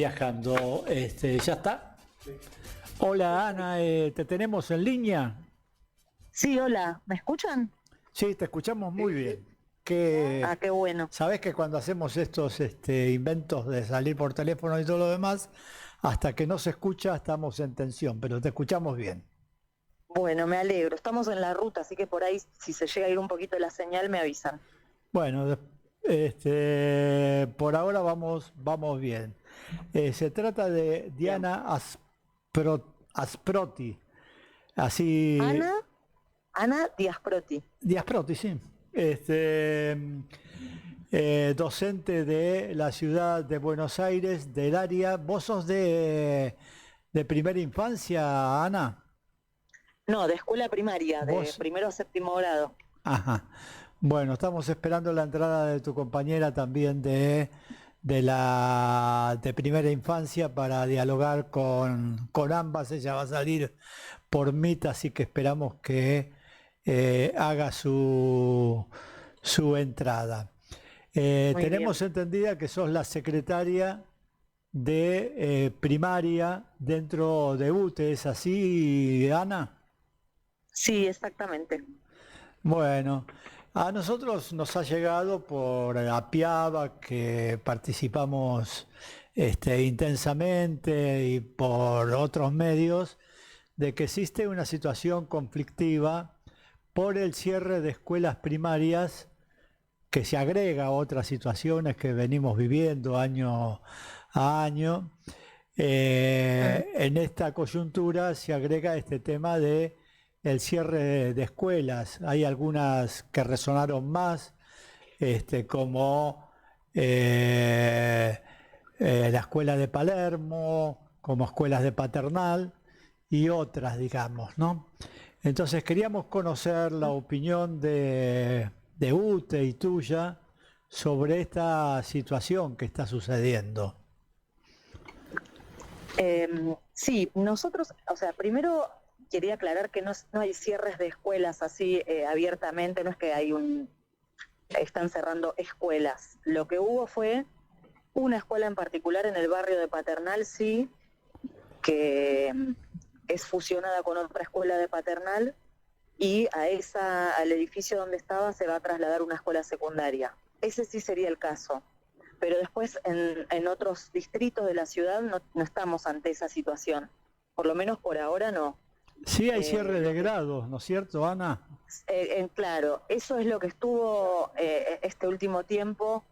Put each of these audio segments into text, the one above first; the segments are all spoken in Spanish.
Viajando, ¿ya está? Hola Ana, ¿te tenemos en línea? Sí, hola, ¿me escuchan? Sí, te escuchamos muy bien. Que Ah, qué bueno. sabés que cuando hacemos estos inventos de salir por teléfono y todo lo demás, hasta que no se escucha estamos en tensión, pero te escuchamos bien. Bueno, me alegro. Estamos en la ruta, así que por ahí, si se llega a ir un poquito la señal, me avisan. Bueno, por ahora vamos bien. Se trata de Bien. Diana Asproti, así Ana, Ana Diasproti. Diasproti, sí. Este, Docente de la ciudad de Buenos Aires, del área. ¿Vos sos de primera infancia, Ana? No, de escuela primaria, de Vos, primero a séptimo grado. ajá. Bueno, estamos esperando la entrada de tu compañera también de primera infancia para dialogar con ambas. Ella va a salir por Meet, así que esperamos que haga su entrada. Muy Tenemos bien. entendida que sos la secretaria de primaria dentro de UTE, ¿es así, Ana? Sí, exactamente. Bueno, a nosotros nos ha llegado por Apiaba, que participamos intensamente, y por otros medios, de que existe una situación conflictiva por el cierre de escuelas primarias, que se agrega a otras situaciones que venimos viviendo año a año. Mm. En esta coyuntura se agrega este tema de el cierre de escuelas. Hay algunas que resonaron más, como eh, la escuela de Palermo, como escuelas de Paternal y otras, digamos, ¿no? Entonces queríamos conocer la opinión de Ute y tuya sobre esta situación que está sucediendo. Sí, nosotros, o sea, primero quería aclarar que no hay cierres de escuelas así abiertamente, no es que están cerrando escuelas. Lo que hubo fue una escuela en particular en el barrio de Paternal, sí, que es fusionada con otra escuela de Paternal y al edificio donde estaba se va a trasladar una escuela secundaria. Ese sí sería el caso. Pero después en otros distritos de la ciudad no estamos ante esa situación. Por lo menos por ahora no. Sí hay cierre de Lo que grados, ¿no es cierto, Ana? claro, eso es lo que estuvo este último tiempo,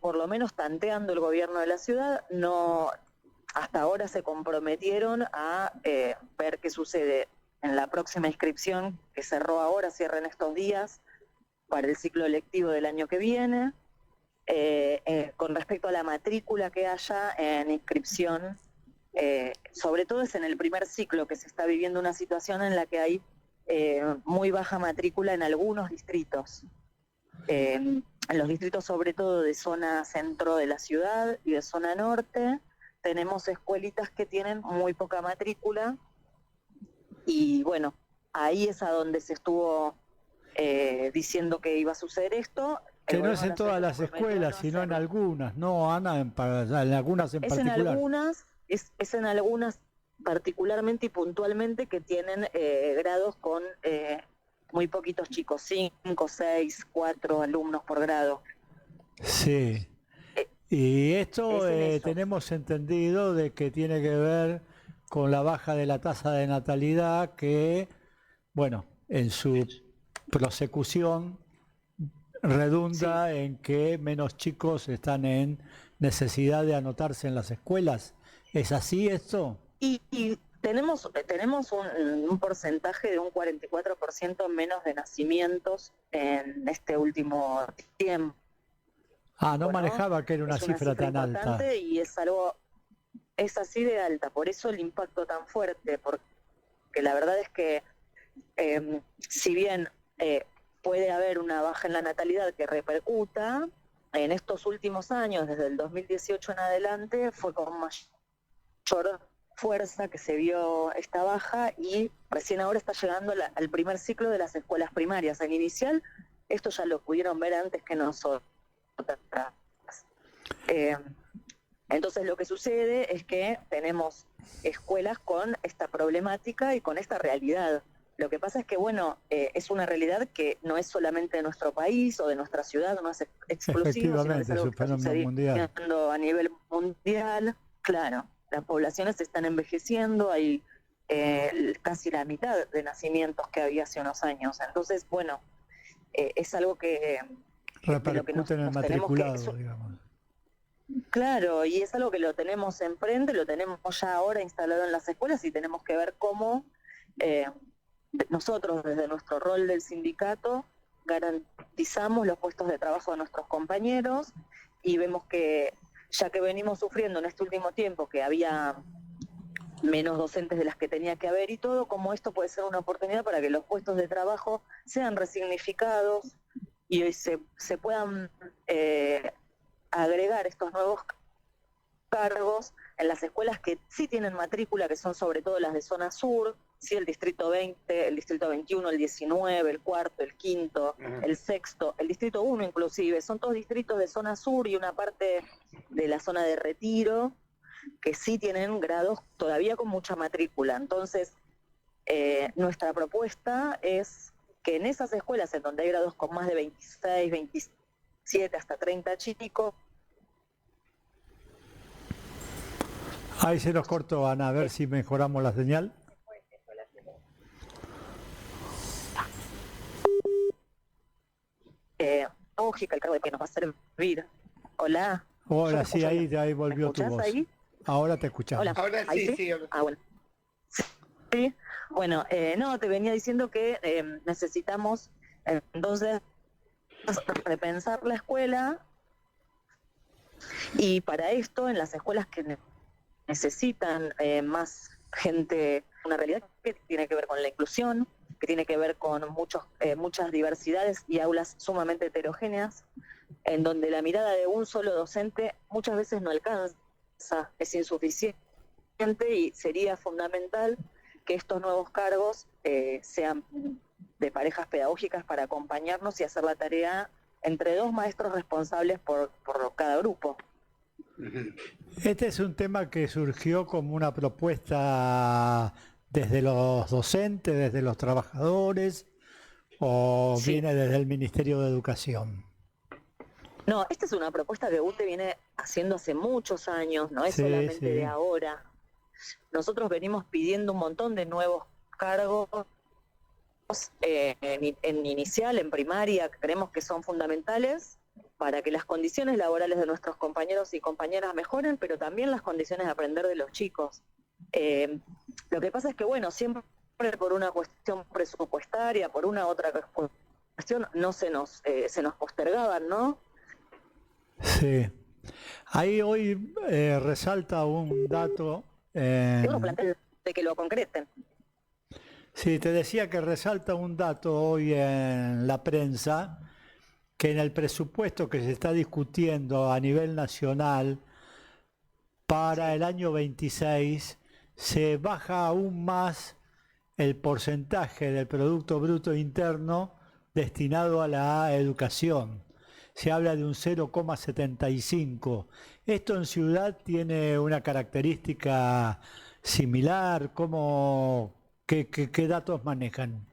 por lo menos tanteando el gobierno de la ciudad. No, hasta ahora se comprometieron a ver qué sucede en la próxima inscripción, que cerró ahora, cierra en estos días, para el ciclo lectivo del año que viene. Con respecto a la matrícula que haya en inscripción, sobre todo es en el primer ciclo que se está viviendo una situación en la que hay muy baja matrícula en algunos distritos. En los distritos sobre todo de zona centro de la ciudad y de zona norte, tenemos escuelitas que tienen muy poca matrícula y bueno, ahí es a donde se estuvo diciendo que iba a suceder esto. El Que no es gobierno de en la ciudad todas se las comprometió a escuelas, no sino en hacerlo. algunas, ¿no, Ana? En algunas en Es en particular. algunas, es en algunas particularmente y puntualmente que tienen grados con muy poquitos chicos, 5, 6, 4 alumnos por grado. Sí. Eh, Y esto es en esos. tenemos entendido de que tiene que ver con la baja de la tasa de natalidad que, bueno, en su prosecución Sí. redunda en que menos chicos están en necesidad de anotarse en las escuelas. ¿Es así esto? Y tenemos un porcentaje de un 44% menos de nacimientos en este último tiempo, Ah, no ¿no? manejaba que era una Es una cifra cifra tan alta. importante y es algo, es así de alta, por eso el impacto tan fuerte, porque la verdad es que si bien puede haber una baja en la natalidad que repercuta, en estos últimos años, desde el 2018 en adelante, fue con mayor fuerza que se vio esta baja y recién ahora está llegando al primer ciclo de las escuelas primarias. En inicial, esto ya lo pudieron ver antes que nosotros. Eh, Entonces lo que sucede es que tenemos escuelas con esta problemática y con esta realidad. Lo que pasa es que, bueno, es una realidad que no es solamente de nuestro país o de nuestra ciudad, no es exclusivo, sino que es Efectivamente, es algo un que está fenómeno mundial. sucediendo a nivel mundial. Claro, las poblaciones se están envejeciendo, hay casi la mitad de nacimientos que había hace unos años. Entonces, bueno, es algo de lo que Repercute en el nos tenemos que... matriculado, digamos. Claro, y es algo que lo tenemos enfrente, lo tenemos ya ahora instalado en las escuelas y tenemos que ver cómo eh, nosotros desde nuestro rol del sindicato garantizamos los puestos de trabajo de nuestros compañeros y vemos que ya que venimos sufriendo en este último tiempo que había menos docentes de las que tenía que haber y todo, como esto puede ser una oportunidad para que los puestos de trabajo sean resignificados y se puedan agregar estos nuevos cargos en las escuelas que sí tienen matrícula, que son sobre todo las de zona sur, sí, el distrito 20, el distrito 21, el 19, el cuarto, el quinto, el sexto, el distrito 1 inclusive, son todos distritos de zona sur y una parte de la zona de Retiro, que sí tienen grados todavía con mucha matrícula. Entonces, nuestra propuesta es que en esas escuelas en donde hay grados con más de 26, 27, hasta 30 chicos, Ahí se nos cortó, Ana, a ver si mejoramos la señal. lógica, el cargo de que nos va a servir. Hola. Hola, sí, ahí volvió tu escuchás voz. ahí? Ahora te escuchamos. Hola. Ahora ¿Ahí sí, sí. Ah, bueno. Sí. Bueno, no, te venía diciendo que necesitamos entonces repensar la escuela y para esto en las escuelas que necesitan más gente, una realidad que tiene que ver con la inclusión, que tiene que ver con muchas diversidades y aulas sumamente heterogéneas, en donde la mirada de un solo docente muchas veces no alcanza, es insuficiente y sería fundamental que estos nuevos cargos sean de parejas pedagógicas para acompañarnos y hacer la tarea entre dos maestros responsables por cada grupo. Este es un tema que surgió como una propuesta desde los docentes, desde los trabajadores, o Sí. viene desde el Ministerio de Educación. No, esta es una propuesta que UTE viene haciendo hace muchos años, no es Sí, solamente sí. de ahora. Nosotros venimos pidiendo un montón de nuevos cargos en inicial, en primaria, creemos que son fundamentales para que las condiciones laborales de nuestros compañeros y compañeras mejoren, pero también las condiciones de aprender de los chicos. Lo que pasa es que, bueno, siempre por una cuestión presupuestaria, por una otra cuestión, no se nos postergaban, ¿no? Sí. Ahí hoy resalta un dato. Tengo plantel de que lo concreten. Sí, te decía que resalta un dato hoy en la prensa, que en el presupuesto que se está discutiendo a nivel nacional para el año 26 se baja aún más el porcentaje del Producto Bruto Interno destinado a la educación. Se habla de un 0,75. ¿Esto en ciudad tiene una característica similar? ¿Qué datos manejan?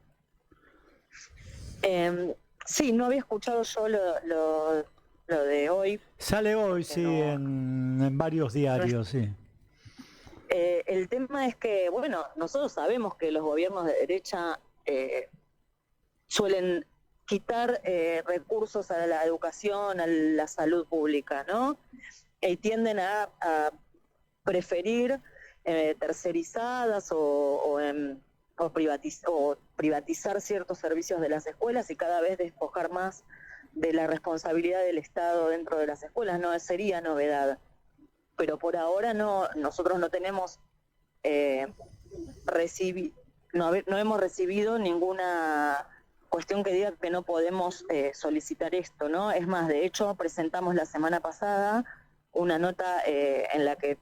Sí, no había escuchado yo lo de hoy. Sale hoy, sí, no, en varios diarios, sí. El tema es que, bueno, nosotros sabemos que los gobiernos de derecha suelen quitar recursos a la educación, a la salud pública, ¿no? Y tienden a preferir tercerizadas o privatizar ciertos servicios de las escuelas y cada vez despojar más de la responsabilidad del Estado dentro de las escuelas. No sería novedad, pero por ahora nosotros no tenemos no hemos recibido ninguna cuestión que diga que no podemos solicitar esto, ¿no? Es más, de hecho, presentamos la semana pasada una nota en la que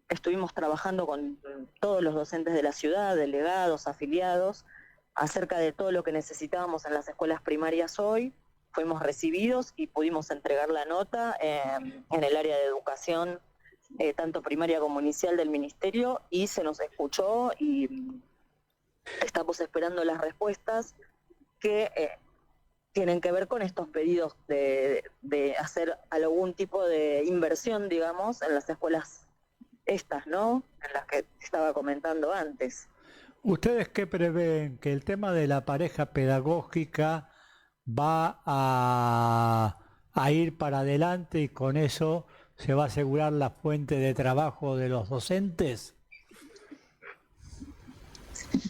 estuvimos trabajando con todos los docentes de la ciudad, delegados, afiliados, acerca de todo lo que necesitábamos en las escuelas primarias hoy. Fuimos recibidos y pudimos entregar la nota en el área de educación tanto primaria como inicial del ministerio, y se nos escuchó y estamos esperando las respuestas que tienen que ver con estos pedidos de hacer algún tipo de inversión, digamos, en las escuelas estas, ¿no? En las que estaba comentando antes. ¿Ustedes qué prevén? ¿Que el tema de la pareja pedagógica va a ir para adelante y con eso se va a asegurar la fuente de trabajo de los docentes?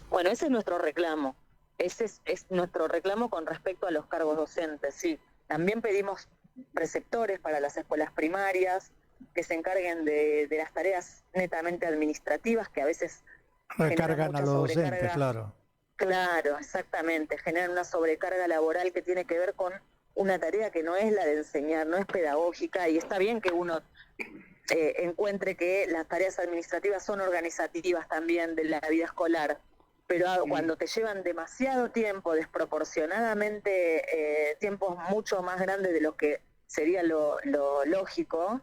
Bueno, ese es nuestro reclamo. Ese es nuestro reclamo con respecto a los cargos docentes, sí. También pedimos preceptores para las escuelas primarias que se encarguen de las tareas netamente administrativas, que a veces generan Recargan a mucha los docentes, sobrecarga. claro. Claro, exactamente. Generan una sobrecarga laboral que tiene que ver con una tarea que no es la de enseñar, no es pedagógica, y está bien que uno encuentre que las tareas administrativas son organizativas también de la vida escolar, pero cuando te llevan demasiado tiempo, desproporcionadamente tiempos mucho más grandes de lo que sería lo lógico,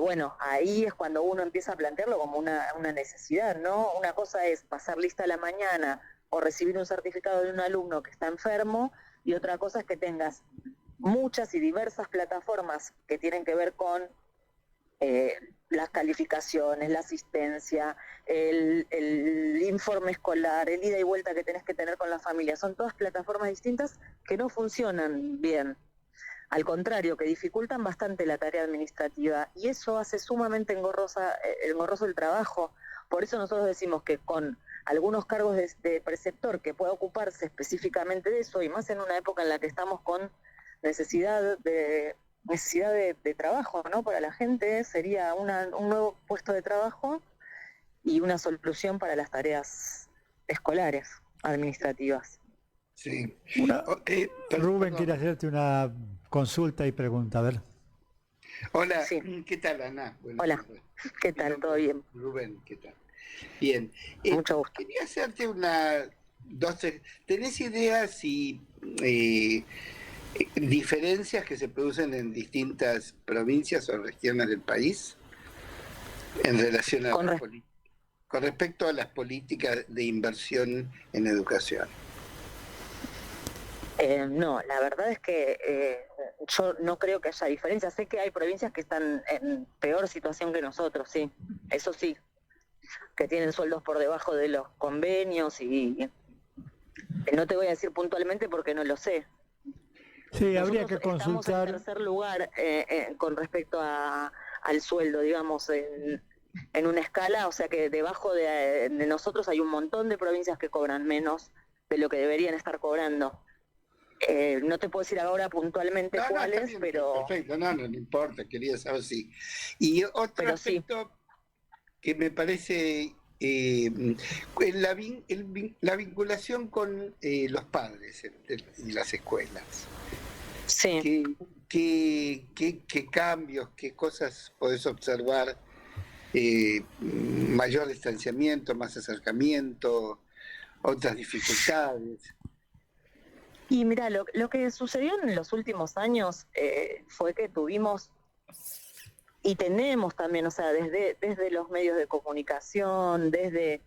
bueno, ahí es cuando uno empieza a plantearlo como una necesidad, ¿no? Una cosa es pasar lista a la mañana o recibir un certificado de un alumno que está enfermo, y otra cosa es que tengas muchas y diversas plataformas que tienen que ver con las calificaciones, la asistencia, el informe escolar, el ida y vuelta que tenés que tener con la familia. Son todas plataformas distintas que no funcionan bien. Al contrario, que dificultan bastante la tarea administrativa, y eso hace sumamente engorroso el trabajo. Por eso nosotros decimos que con algunos cargos de preceptor que pueda ocuparse específicamente de eso, y más en una época en la que estamos con necesidad de trabajo, ¿no? Para la gente sería un nuevo puesto de trabajo y una solución para las tareas escolares, administrativas. Sí. Rubén quiere hacerte una consulta y pregunta, a ver. Hola, Sí. ¿qué tal, Ana? Buenas Hola, tardes. ¿qué tal? ¿Todo bien? Rubén, ¿qué tal? Bien. Mucho gusto. Quería hacerte ¿tenés idea si diferencias que se producen en distintas provincias o regiones del país en relación a con respecto a las políticas de inversión en educación? No, la verdad es que yo no creo que haya diferencia. Sé que hay provincias que están en peor situación que nosotros, sí, eso sí, que tienen sueldos por debajo de los convenios, y no te voy a decir puntualmente porque no lo sé. Sí, habría Nosotros que estamos en consultar. tercer lugar con respecto al sueldo, digamos, en una escala, o sea que debajo de nosotros hay un montón de provincias que cobran menos de lo que deberían estar cobrando. No te puedo decir ahora puntualmente cuáles, está bien, pero... perfecto, no importa, quería saber si... Y otro aspecto que me parece la vinculación con los padres y las escuelas. Sí. ¿Qué cambios, qué cosas podés observar? Mayor distanciamiento, más acercamiento, otras dificultades. Y mira, lo que sucedió en los últimos años fue que tuvimos y tenemos también, o sea, desde los medios de comunicación, desde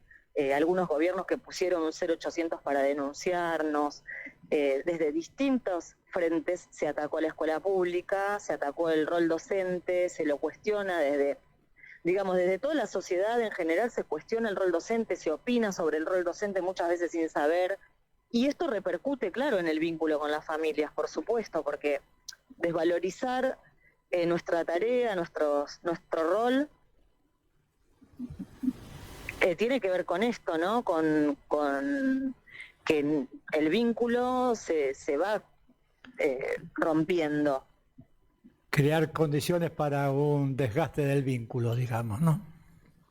algunos gobiernos que pusieron un 0800 para denunciarnos, desde distintos frentes se atacó a la escuela pública, se atacó el rol docente, se lo cuestiona desde toda la sociedad en general, se cuestiona el rol docente, se opina sobre el rol docente muchas veces sin saber, y esto repercute, claro, en el vínculo con las familias, por supuesto, porque desvalorizar nuestra tarea, nuestro rol, tiene que ver con esto, ¿no? Con que el vínculo se va rompiendo. Crear condiciones para un desgaste del vínculo, digamos, ¿no?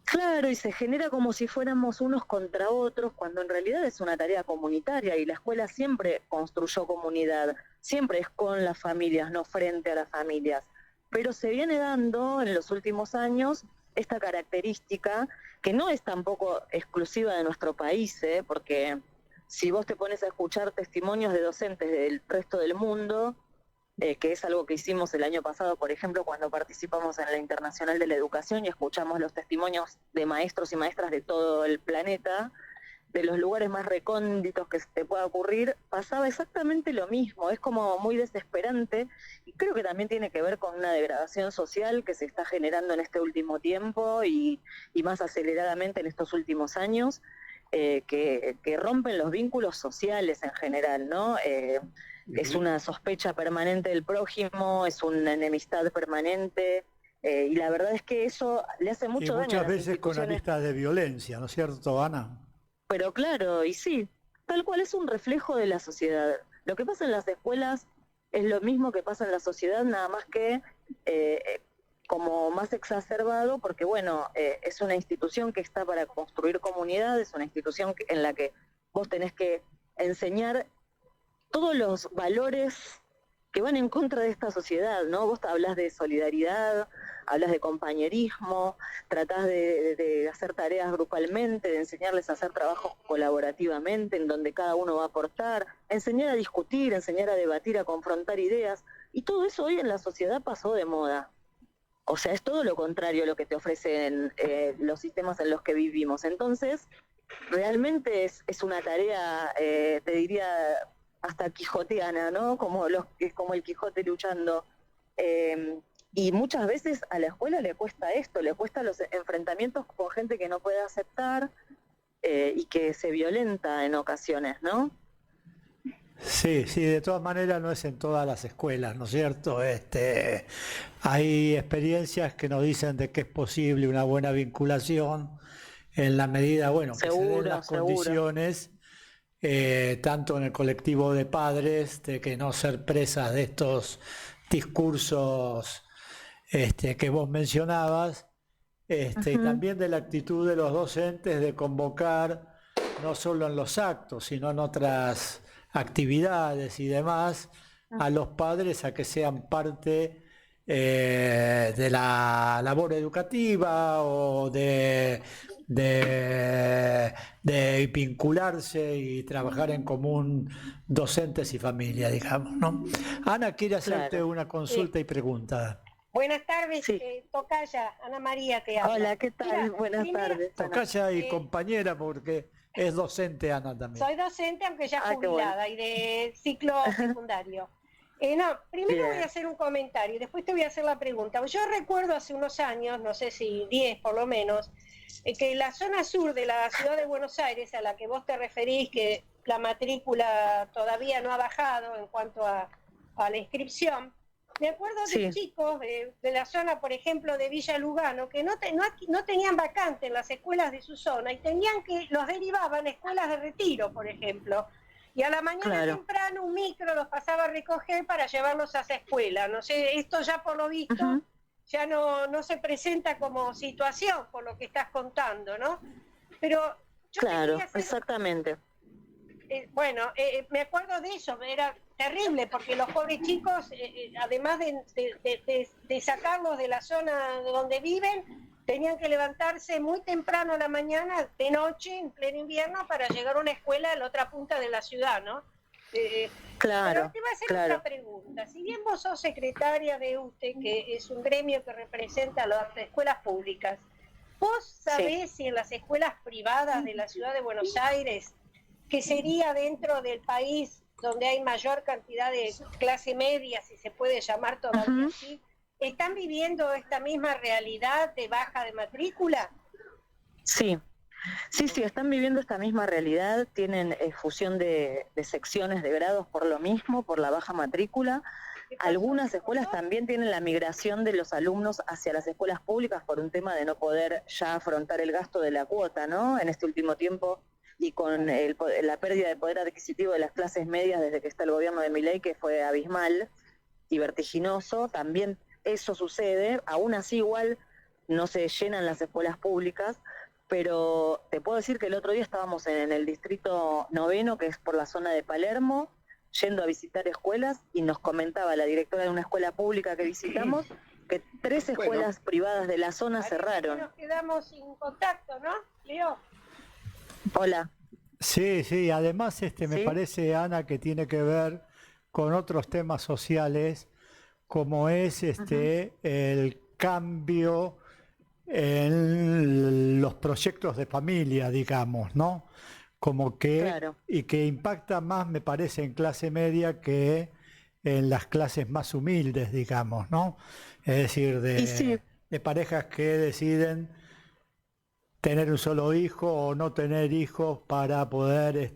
Claro, y se genera como si fuéramos unos contra otros, cuando en realidad es una tarea comunitaria, y la escuela siempre construyó comunidad, siempre es con las familias, no frente a las familias. Pero se viene dando en los últimos años esta característica que no es tampoco exclusiva de nuestro país, porque si vos te pones a escuchar testimonios de docentes del resto del mundo, que es algo que hicimos el año pasado, por ejemplo, cuando participamos en la Internacional de la Educación y escuchamos los testimonios de maestros y maestras de todo el planeta, de los lugares más recónditos que se te pueda ocurrir, pasaba exactamente lo mismo. Es como muy desesperante y creo que también tiene que ver con una degradación social que se está generando en este último tiempo y más aceleradamente en estos últimos años, que rompen los vínculos sociales en general, ¿no? Es una sospecha permanente del prójimo, es una enemistad permanente, y la verdad es que eso le hace Y mucho daño a muchas las veces con instituciones. aristas de violencia, ¿no es cierto, Ana? Pero claro, y sí, tal cual es un reflejo de la sociedad. Lo que pasa en las escuelas es lo mismo que pasa en la sociedad, nada más que como más exacerbado, porque bueno, es una institución que está para construir comunidad, es una institución en la que vos tenés que enseñar todos los valores que van en contra de esta sociedad, ¿no? Vos hablas de solidaridad, hablas de compañerismo, tratás de hacer tareas grupalmente, de enseñarles a hacer trabajos colaborativamente, en donde cada uno va a aportar, enseñar a discutir, enseñar a debatir, a confrontar ideas, y todo eso hoy en la sociedad pasó de moda. O sea, es todo lo contrario a lo que te ofrecen los sistemas en los que vivimos. Entonces, realmente es una tarea, te diría, hasta quijoteana, ¿no? Como el Quijote luchando. Y muchas veces a la escuela le cuesta esto, le cuesta los enfrentamientos con gente que no puede aceptar y que se violenta en ocasiones, ¿no? Sí, sí, de todas maneras no es en todas las escuelas, ¿no es cierto? Hay experiencias que nos dicen de que es posible una buena vinculación en la medida, bueno, que se den Seguro, las seguro. condiciones, tanto en el colectivo de padres, de que no ser presas de estos discursos que vos mencionabas, y Uh-huh. también de la actitud de los docentes de convocar, no solo en los actos, sino en otras actividades y demás, a los padres a que sean parte de la labor educativa o de vincularse y trabajar en común docentes y familia, digamos, ¿no? Ana quiere hacerte Claro. una Eh, consulta y pregunta. Buenas tardes, Sí. tocaya, Ana María te habla. Hola, ¿qué tal? Mira, Buenas primero, tardes, Ana. Tocaya y compañera porque es docente Ana también. soy docente, aunque ya Qué bueno. jubilada y de ciclo secundario. No, primero voy a Bien. hacer un comentario y después te voy a hacer la pregunta. Yo recuerdo hace unos años, no sé si 10 por lo menos, que la zona sur de la ciudad de Buenos Aires, a la que vos te referís, que la matrícula todavía no ha bajado en cuanto a la inscripción. Me acuerdo de Sí. chicos de la zona, por ejemplo, de Villa Lugano, que no tenían vacante en las escuelas de su zona y los derivaban a escuelas de retiro, por ejemplo. Y a la mañana Claro. temprano un micro los pasaba a recoger para llevarlos a esa escuela. No sé, esto ya por lo visto Uh-huh. ya no se presenta como situación por lo que estás contando, ¿no? Pero yo te Claro, quería hacer, exactamente. me acuerdo de eso, era terrible porque los pobres chicos, además de sacarlos de la zona donde viven, tenían que levantarse muy temprano a la mañana, de noche, en pleno invierno, para llegar a una escuela a la otra punta de la ciudad, ¿no? Pero Claro, te voy a hacer claro. otra pregunta. Si bien vos sos secretaria de UTE, que es un gremio que representa a las escuelas públicas, ¿vos sabés si en las escuelas privadas de la ciudad de Buenos Aires, que sería dentro del país donde hay mayor cantidad de clase media, si se puede llamar todavía así, están viviendo esta misma realidad de baja de matrícula? Sí, sí, están viviendo esta misma realidad, tienen fusión de secciones de grados por lo mismo, por la baja matrícula. Algunas escuelas también tienen la migración de los alumnos hacia las escuelas públicas por un tema de no poder ya afrontar el gasto de la cuota, ¿no? En este último tiempo y con la pérdida de poder adquisitivo de las clases medias desde que está el gobierno de Milei, que fue abismal y vertiginoso, también eso sucede. Aún así igual no se llenan las escuelas públicas, pero te puedo decir que el otro día estábamos en el distrito 9, que es por la zona de Palermo, yendo a visitar escuelas, y nos comentaba la directora de una escuela pública que visitamos que 3 escuelas privadas de la zona cerraron. Nos quedamos sin contacto, ¿no, Leo? Hola. Sí, además me ¿Sí? parece, Ana, que tiene que ver con otros temas sociales, como es el cambio en los proyectos de familia, digamos, ¿no? Como que, Claro. y que impacta más, me parece, en clase media que en las clases más humildes, digamos, ¿no? Es decir, Y sí, de parejas que deciden tener un solo hijo o no tener hijos para poder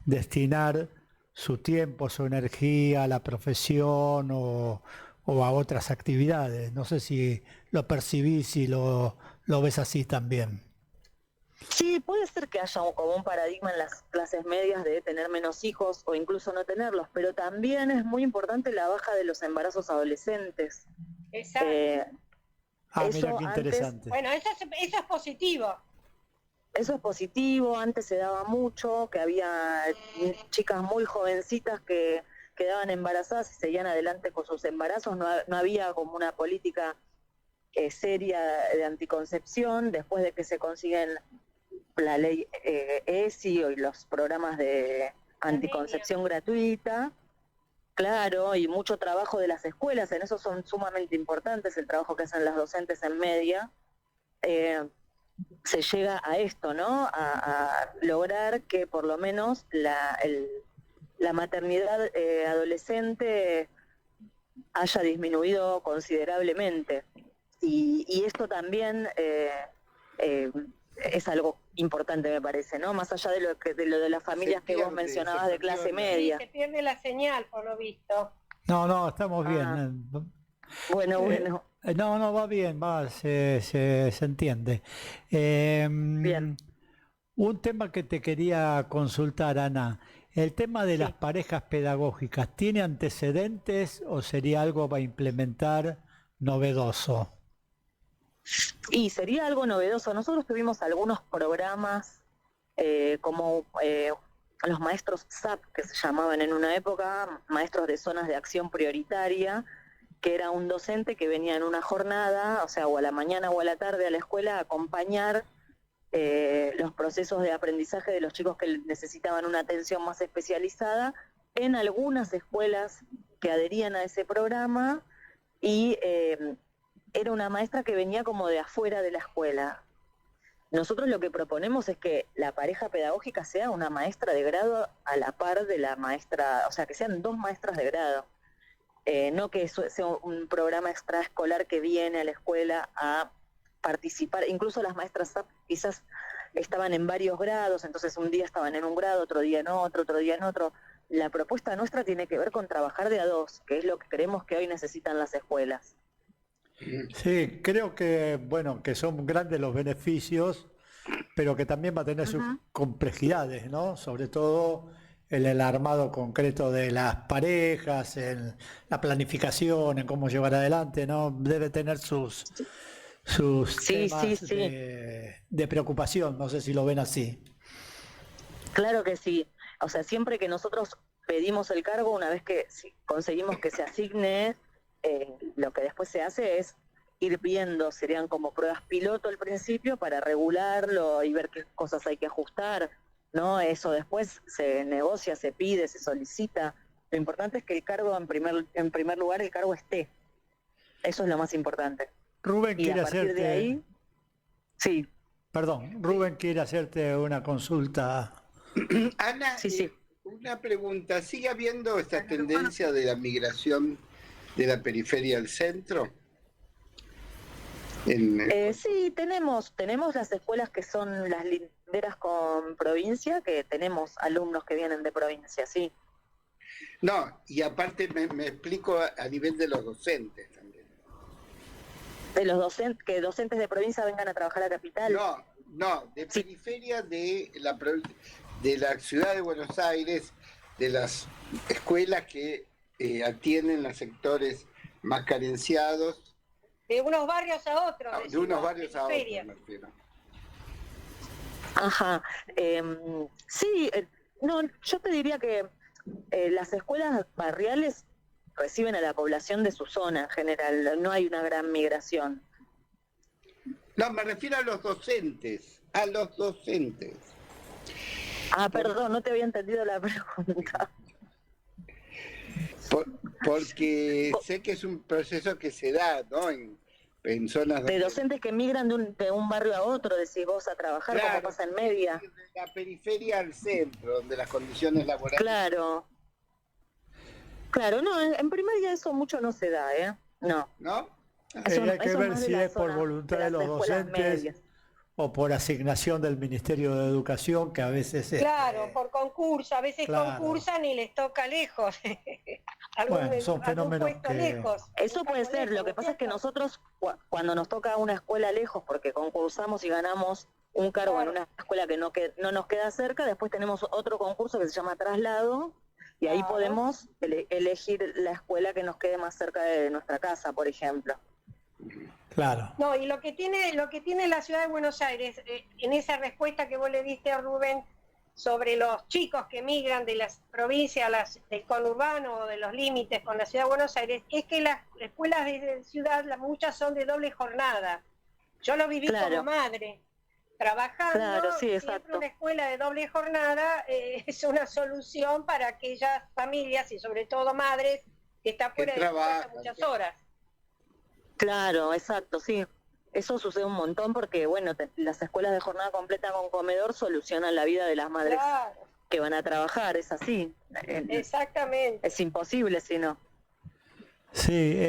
destinar su tiempo, su energía a la profesión o a otras actividades. No sé si lo percibís y lo ves así también. sí, puede ser que haya como un paradigma en las clases medias de tener menos hijos o incluso no tenerlos, pero también es muy importante la baja de los embarazos adolescentes. Exacto. Ah, mira Eso qué antes, interesante. Bueno, eso es positivo. eso es positivo, antes se daba mucho, que había chicas muy jovencitas que quedaban embarazadas y seguían adelante con sus embarazos, no había como una política seria de anticoncepción, después de que se consiguen la ley ESI y los programas de anticoncepción gratuita, claro, y mucho trabajo de las escuelas, en eso son sumamente importantes el trabajo que hacen las docentes en media, se llega a esto, ¿no? A lograr que por lo menos la maternidad adolescente haya disminuido considerablemente. Y esto también eh, es algo importante, me parece, ¿no? Más allá de lo de las familias que vos mencionabas de clase Sí, media. se pierde la señal, por lo visto. No, estamos Ah, bien. bueno, No, va bien, se entiende. bien, Un tema que te quería consultar, Ana, el tema de las sí. parejas pedagógicas, ¿tiene antecedentes o sería algo para implementar novedoso? Y sería algo novedoso. Nosotros tuvimos algunos programas como los maestros SAP, que se llamaban en una época, maestros de zonas de acción prioritaria, que era un docente que venía en una jornada, o sea, o a la mañana o a la tarde a la escuela a acompañar los procesos de aprendizaje de los chicos que necesitaban una atención más especializada en algunas escuelas que adherían a ese programa y era una maestra que venía como de afuera de la escuela. Nosotros lo que proponemos es que la pareja pedagógica sea una maestra de grado a la par de la maestra, o sea, que sean dos maestras de grado. No que eso sea un programa extraescolar que viene a la escuela a participar, incluso las maestras quizás estaban en varios grados, entonces un día estaban en un grado, otro día en otro día en otro. La propuesta nuestra tiene que ver con trabajar de a dos, que es lo que creemos que hoy necesitan las escuelas. Sí, creo que, bueno, que son grandes los beneficios, pero que también va a tener sus Ujú. complejidades, ¿no? Sobre todo en el armado concreto de las parejas, en la planificación, en cómo llevar adelante, ¿no? Debe tener sus Sí, sí, temas sí, de preocupación, no sé si lo ven así. claro que sí. O sea, siempre que nosotros pedimos el cargo, una vez que conseguimos que se asigne, lo que después se hace es ir viendo, serían como pruebas piloto al principio para regularlo y ver qué cosas hay que ajustar, ¿no? Eso después se negocia, se pide, se solicita. Lo importante es que el cargo, en primer lugar, el cargo esté. Eso es lo más importante. Rubén Y a quiere partir de hacerte, ahí, sí, perdón, Rubén quiere hacerte una consulta. Ana, sí, sí. una pregunta. ¿Sigue habiendo esta tendencia de la migración de la periferia al centro? Sí, tenemos las escuelas que son las linderas con provincia, que tenemos alumnos que vienen de provincia, sí. No, y aparte me explico a nivel de los docentes también. De los docentes, que docentes de provincia vengan a trabajar a capital. No, de Sí. periferia de la ciudad de Buenos Aires, de las escuelas que atienden los sectores más carenciados, De unos barrios a otros. de Decimos, unos barrios a otros, periferia. me refiero. Ajá. Sí, no, yo te diría que las escuelas barriales reciben a la población de su zona en general, no hay una gran migración. No, me refiero a los docentes, a los docentes. Ah, perdón, no te había entendido la pregunta. Por- porque sé que es un proceso que se da, ¿no? En zonas De donde... docentes que migran de un barrio a otro, decís vos, a trabajar, como Claro, pasa en Media. de la periferia al centro, donde las condiciones laborales... Claro, claro, no, en primaria eso mucho no se da, ¿eh? No, ¿No? Hay que eso es ver más de si la es por zona, voluntad de de las los escuelas docentes medias. o por asignación del Ministerio de Educación, que a veces, Claro, por concurso, a veces claro, concursan y les toca lejos, bueno, son algún fenómenos puesto que, lejos, un Eso puede cargo ser, lejos, lo ¿no que es pasa es que cierto? nosotros cuando nos toca una escuela lejos, porque concursamos y ganamos un cargo en Claro, una escuela que no nos queda cerca, después tenemos otro concurso que se llama traslado, y ahí claro. podemos elegir la escuela que nos quede más cerca de nuestra casa, por ejemplo. claro. No, y lo que tiene la ciudad de Buenos Aires, en esa respuesta que vos le diste a Rubén sobre los chicos que migran de las provincias del conurbano o de los límites con la ciudad de Buenos Aires, es que las escuelas de ciudad, muchas son de doble jornada. Yo lo viví como Claro, madre. Trabajando, claro, sí, siempre una exacto. escuela de doble jornada es una solución para aquellas familias y sobre todo madres que están Que fuera de su casa trabajan. muchas horas. Claro, exacto, sí. Eso sucede un montón porque, bueno, las escuelas de jornada completa con comedor solucionan la vida de las madres Claro, que van a trabajar, es así. exactamente. Es imposible si no. Sí,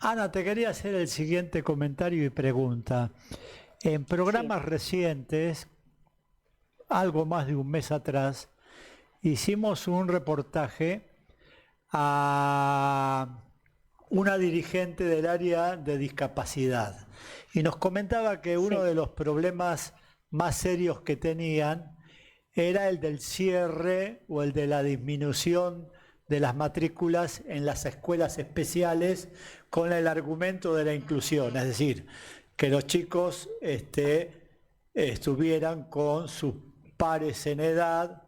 Ana, te quería hacer el siguiente comentario y pregunta. En Sí, programas recientes, algo más de un mes atrás, hicimos un reportaje a una dirigente del área de discapacidad y nos comentaba que uno sí, de los problemas más serios que tenían era el del cierre o el de la disminución de las matrículas en las escuelas especiales con el argumento de la inclusión, es decir, que los chicos estuvieran con sus pares en edad,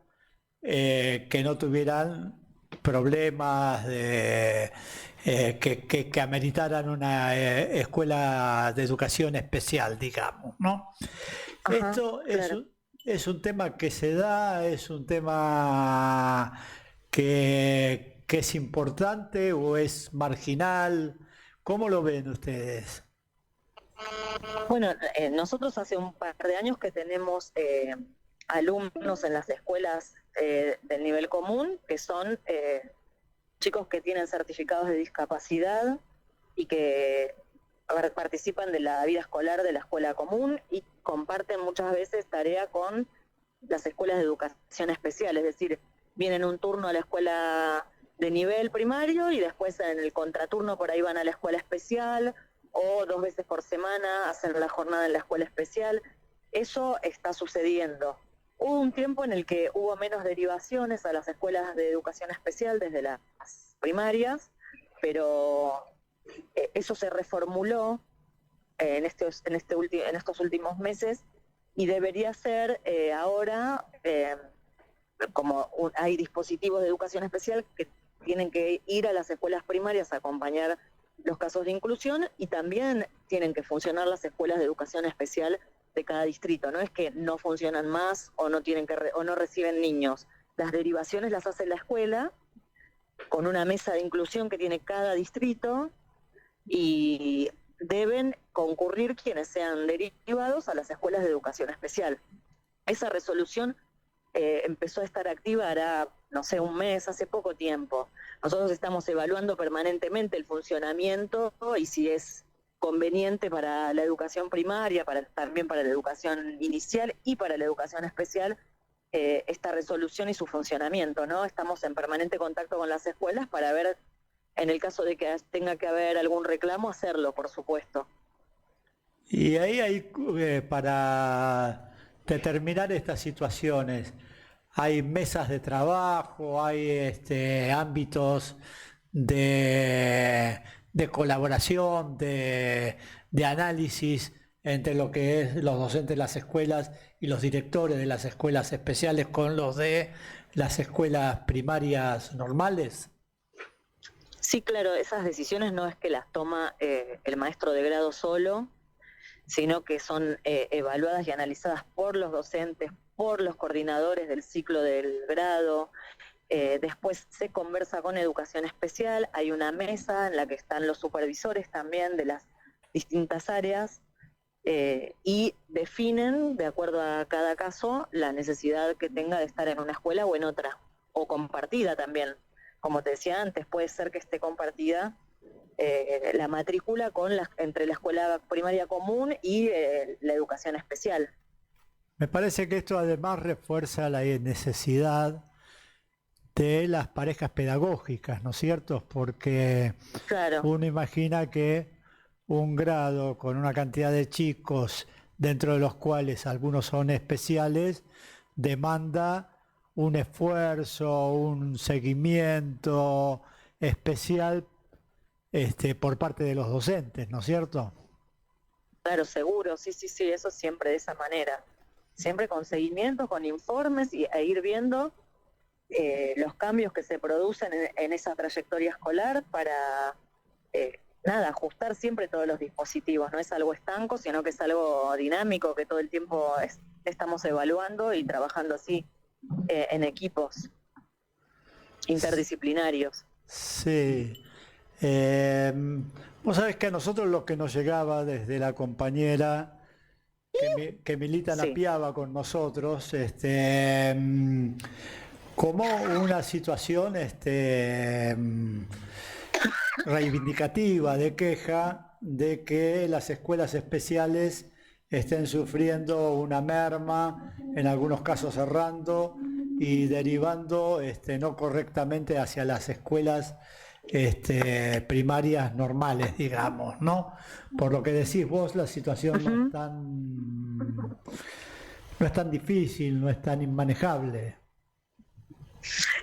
que no tuvieran problemas que ameritaran una escuela de educación especial, digamos, ¿no? ajá, Esto claro. es un tema que se da, es un tema que es importante o es marginal. ¿Cómo lo ven ustedes? Bueno, nosotros hace un par de años que tenemos alumnos en las escuelas del nivel común, que son chicos que tienen certificados de discapacidad y que participan de la vida escolar de la escuela común y comparten muchas veces tarea con las escuelas de educación especial, es decir, vienen un turno a la escuela de nivel primario y después en el contraturno por ahí van a la escuela especial o 2 veces por semana hacen la jornada en la escuela especial. Eso está sucediendo. Hubo un tiempo en el que hubo menos derivaciones a las escuelas de educación especial desde las primarias, pero eso se reformuló en estos últimos meses y debería ser ahora, como hay dispositivos de educación especial que tienen que ir a las escuelas primarias a acompañar los casos de inclusión y también tienen que funcionar las escuelas de educación especial de cada distrito. No es que no funcionan más o no tienen o no reciben niños. Las derivaciones las hace la escuela con una mesa de inclusión que tiene cada distrito y deben concurrir quienes sean derivados a las escuelas de educación especial. Esa resolución empezó a estar activa hará, no sé, un mes, hace poco tiempo. Nosotros estamos evaluando permanentemente el funcionamiento y si es conveniente para la educación primaria, también para la educación inicial y para la educación especial, esta resolución y su funcionamiento, ¿no? Estamos en permanente contacto con las escuelas para ver, en el caso de que tenga que haber algún reclamo, hacerlo, por supuesto. Y ahí hay, para determinar estas situaciones, hay mesas de trabajo, hay ámbitos de colaboración, de análisis entre lo que es los docentes de las escuelas y los directores de las escuelas especiales con los de las escuelas primarias normales. Sí, claro, esas decisiones no es que las toma el maestro de grado solo, sino que son evaluadas y analizadas por los docentes, por los coordinadores del ciclo del grado, Después se conversa con educación especial, hay una mesa en la que están los supervisores también de las distintas áreas, y definen, de acuerdo a cada caso, la necesidad que tenga de estar en una escuela o en otra, o compartida también. Como te decía antes, puede ser que esté compartida la matrícula entre la escuela primaria común y la educación especial. Me parece que esto además refuerza la necesidad de las parejas pedagógicas, ¿no es cierto? Porque claro, uno imagina que un grado con una cantidad de chicos, dentro de los cuales algunos son especiales, demanda un esfuerzo, un seguimiento especial por parte de los docentes, ¿no es cierto? claro, seguro, sí, eso siempre de esa manera. Siempre con seguimiento, con informes e ir viendo los cambios que se producen en esa trayectoria escolar para, ajustar siempre todos los dispositivos. No es algo estanco, sino que es algo dinámico, que todo el tiempo estamos evaluando y trabajando así en equipos interdisciplinarios. Sí. Vos sabés que a nosotros lo que nos llegaba desde la compañera que milita en la Sí. Piava con nosotros, como una situación reivindicativa, de queja de que las escuelas especiales estén sufriendo una merma, en algunos casos cerrando y derivando no correctamente hacia las escuelas primarias normales, digamos, ¿no? Por lo que decís vos, la situación no es tan difícil, no es tan inmanejable.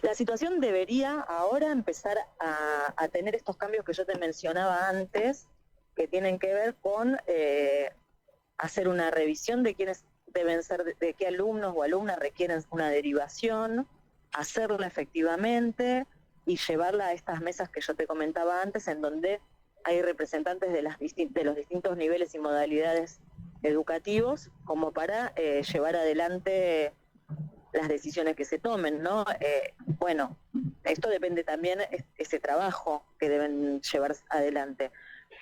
La situación debería ahora empezar a tener estos cambios que yo te mencionaba antes, que tienen que ver con hacer una revisión de quiénes deben ser, de qué alumnos o alumnas requieren una derivación, hacerla efectivamente y llevarla a estas mesas que yo te comentaba antes, en donde hay representantes de los distintos niveles y modalidades educativos, como para llevar adelante las decisiones que se tomen, ¿no? Bueno, esto depende también de ese trabajo que deben llevar adelante.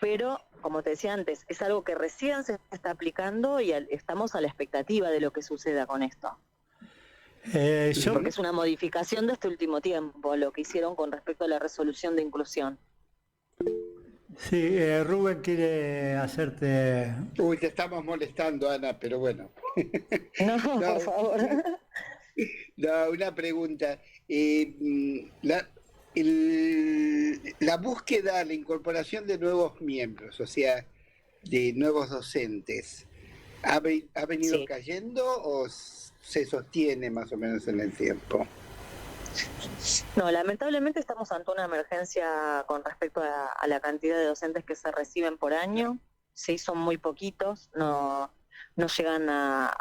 Pero, como te decía antes, es algo que recién se está aplicando y estamos a la expectativa de lo que suceda con esto. Porque es una modificación de este último tiempo, lo que hicieron con respecto a la resolución de inclusión. Sí, Rubén quiere hacerte... Uy, te estamos molestando, Ana, pero bueno. No, por favor. No, una pregunta. La búsqueda, la incorporación de nuevos miembros, o sea, de nuevos docentes, ¿ha venido cayendo o se sostiene más o menos en el tiempo? No, lamentablemente estamos ante una emergencia con respecto a la cantidad de docentes que se reciben por año. Sí, son muy poquitos, no llegan a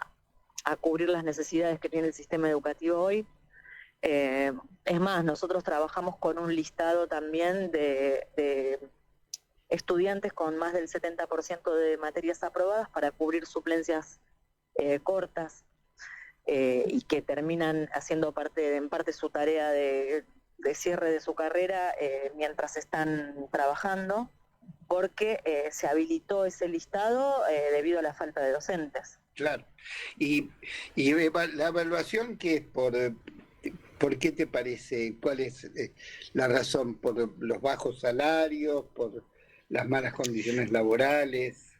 cubrir las necesidades que tiene el sistema educativo hoy. Es más, nosotros trabajamos con un listado también de estudiantes con más del 70% de materias aprobadas para cubrir suplencias cortas, y que terminan haciendo en parte su tarea de cierre de su carrera mientras están trabajando, porque se habilitó ese listado debido a la falta de docentes. Claro. Y la evaluación, ¿qué es? ¿Por qué te parece? ¿Cuál es la razón? ¿Por los bajos salarios? ¿Por las malas condiciones laborales?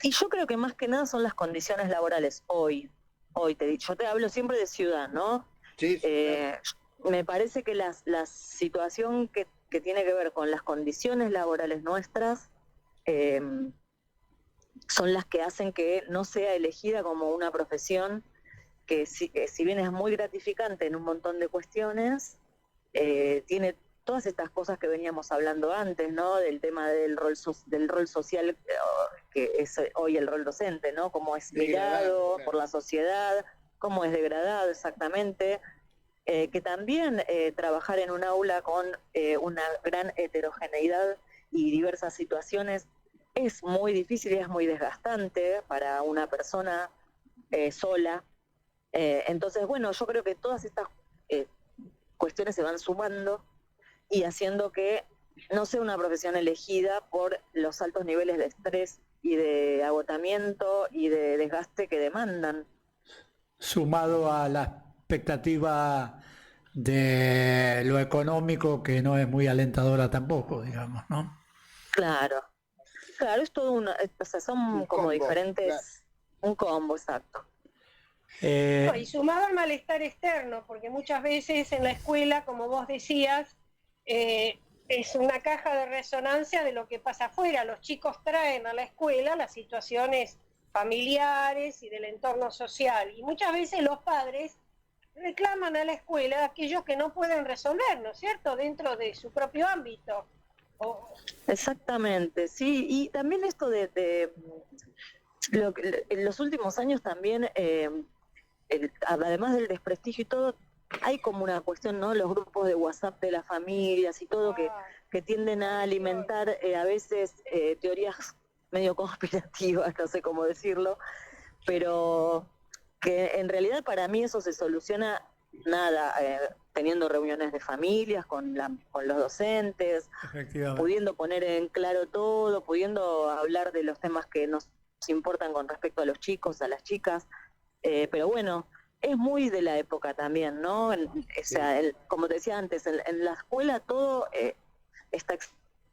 Y yo creo que más que nada son las condiciones laborales hoy yo te hablo siempre de ciudad, ¿no? Sí, claro. Me parece que la situación que tiene que ver con las condiciones laborales nuestras son las que hacen que no sea elegida como una profesión que si bien es muy gratificante en un montón de cuestiones, tiene todas estas cosas que veníamos hablando antes, ¿no? Del tema del rol social, que es hoy el rol docente, ¿no? Cómo es mirado por la sociedad, cómo es degradado exactamente, que también trabajar en un aula con una gran heterogeneidad y diversas situaciones es muy difícil y es muy desgastante para una persona sola. Entonces, bueno, yo creo que todas estas cuestiones se van sumando y haciendo que no sea una profesión elegida por los altos niveles de estrés y de agotamiento y de desgaste que demandan. Sumado a la expectativa de lo económico, que no es muy alentadora tampoco, digamos, ¿no? Claro, claro, es todo o sea, son Un como combo, diferentes, claro. un combo, exacto. No, y sumado al malestar externo, porque muchas veces en la escuela, como vos decías, es una caja de resonancia de lo que pasa afuera. Los chicos traen a la escuela las situaciones familiares y del entorno social, y muchas veces los padres reclaman a la escuela aquellos que no pueden resolver, ¿no es cierto?, dentro de su propio ámbito. Exactamente, sí, y también esto de en los últimos años también, además del desprestigio y todo, hay como una cuestión, ¿no? Los grupos de WhatsApp de las familias y todo que tienden a alimentar a veces teorías medio conspirativas, no sé cómo decirlo, pero que en realidad para mí eso se soluciona teniendo reuniones de familias con los docentes, pudiendo poner en claro todo, pudiendo hablar de los temas que nos importan con respecto a los chicos, a las chicas, pero bueno, es muy de la época también, ¿no? O sea, como te decía antes, en la escuela todo está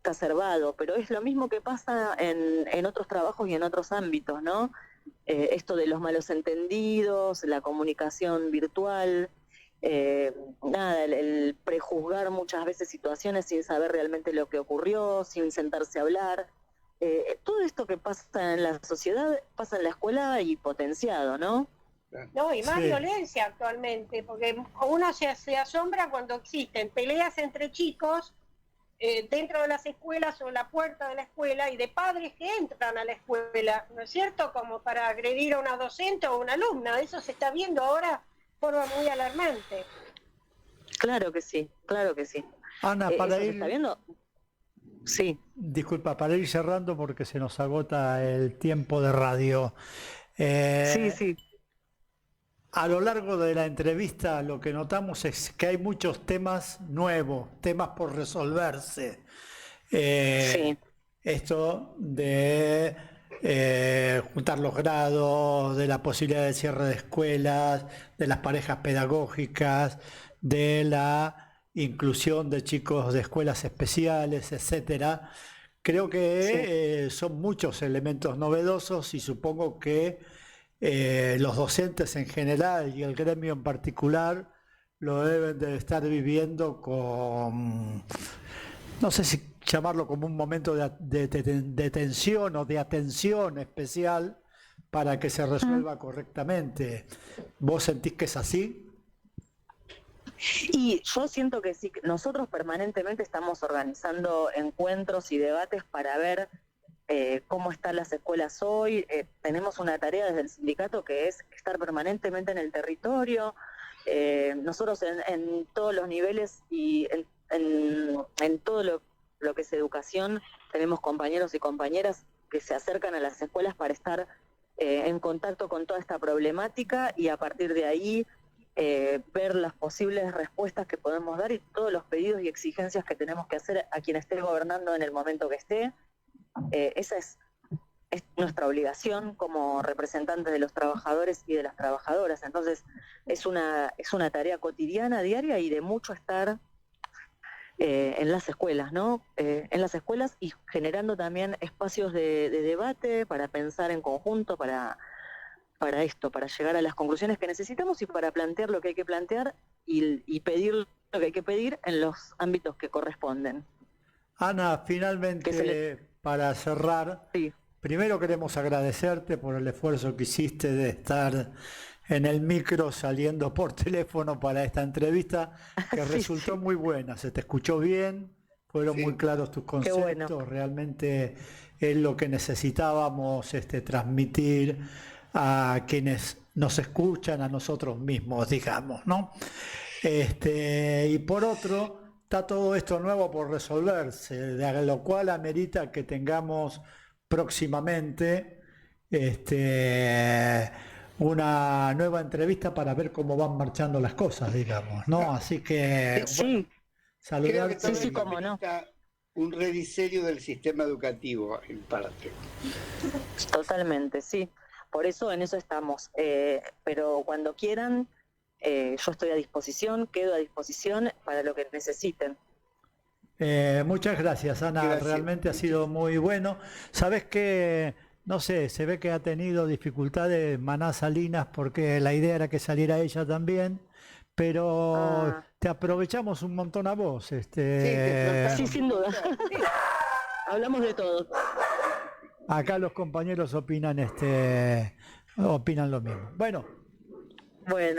exacerbado, pero es lo mismo que pasa en otros trabajos y en otros ámbitos, ¿no? Esto de los malos entendidos, la comunicación virtual, el prejuzgar muchas veces situaciones sin saber realmente lo que ocurrió, sin sentarse a hablar. Todo esto que pasa en la sociedad pasa en la escuela y potenciado, ¿no? No, y más violencia actualmente, porque uno se asombra cuando existen peleas entre chicos dentro de las escuelas o en la puerta de la escuela, y de padres que entran a la escuela, ¿no es cierto?, como para agredir a una docente o una alumna. Eso se está viendo ahora de forma muy alarmante. Claro que sí, claro que sí. Ana, para ¿eso ir... se está viendo? Sí. Disculpa, para ir cerrando porque se nos agota el tiempo de radio. Sí. A lo largo de la entrevista lo que notamos es que hay muchos temas nuevos, temas por resolverse. Sí. Esto de juntar los grados, de la posibilidad de cierre de escuelas, de las parejas pedagógicas, de la inclusión de chicos de escuelas especiales, etcétera. Creo que son muchos elementos novedosos y supongo que los docentes en general y el gremio en particular lo deben de estar viviendo con, no sé si llamarlo como un momento de tensión o de atención especial para que se resuelva correctamente. ¿Vos sentís que es así? Y yo siento que sí, nosotros permanentemente estamos organizando encuentros y debates para ver cómo están las escuelas hoy. Tenemos una tarea desde el sindicato que es estar permanentemente en el territorio. Nosotros en todos los niveles y en todo lo que es educación, tenemos compañeros y compañeras que se acercan a las escuelas para estar en contacto con toda esta problemática y a partir de ahí ver las posibles respuestas que podemos dar y todos los pedidos y exigencias que tenemos que hacer a quien esté gobernando en el momento que esté. Esa es nuestra obligación como representantes de los trabajadores y de las trabajadoras. Entonces es una tarea cotidiana, diaria y de mucho estar en las escuelas, ¿no? En las escuelas y generando también espacios de debate para pensar en conjunto, para llegar a las conclusiones que necesitamos y para plantear lo que hay que plantear y pedir lo que hay que pedir en los ámbitos que corresponden. Ana, finalmente, para cerrar, primero queremos agradecerte por el esfuerzo que hiciste de estar en el micro saliendo por teléfono para esta entrevista, que resultó muy buena, se te escuchó bien, fueron muy claros tus conceptos, realmente es lo que necesitábamos transmitir a quienes nos escuchan, a nosotros mismos, digamos, ¿no? Y por otro, está todo esto nuevo por resolverse, de lo cual amerita que tengamos próximamente una nueva entrevista para ver cómo van marchando las cosas, digamos, ¿no? Así que Sí, Creo que saludarte. todo sí, esto cómo no. amerita un rediseño del sistema educativo, en parte. Totalmente, sí. Por eso en eso estamos. Pero cuando quieran, yo estoy a disposición, quedo a disposición para lo que necesiten. Muchas gracias, Ana. Gracias. Realmente ha sido muy bueno. Sabes que, no sé, se ve que ha tenido dificultades Maná Salinas porque la idea era que saliera ella también, pero Ah. te aprovechamos un montón a vos. Sí, te explotamos. Sí, sin duda. Hablamos de todo. Acá los compañeros opinan lo mismo. Bueno. Bueno.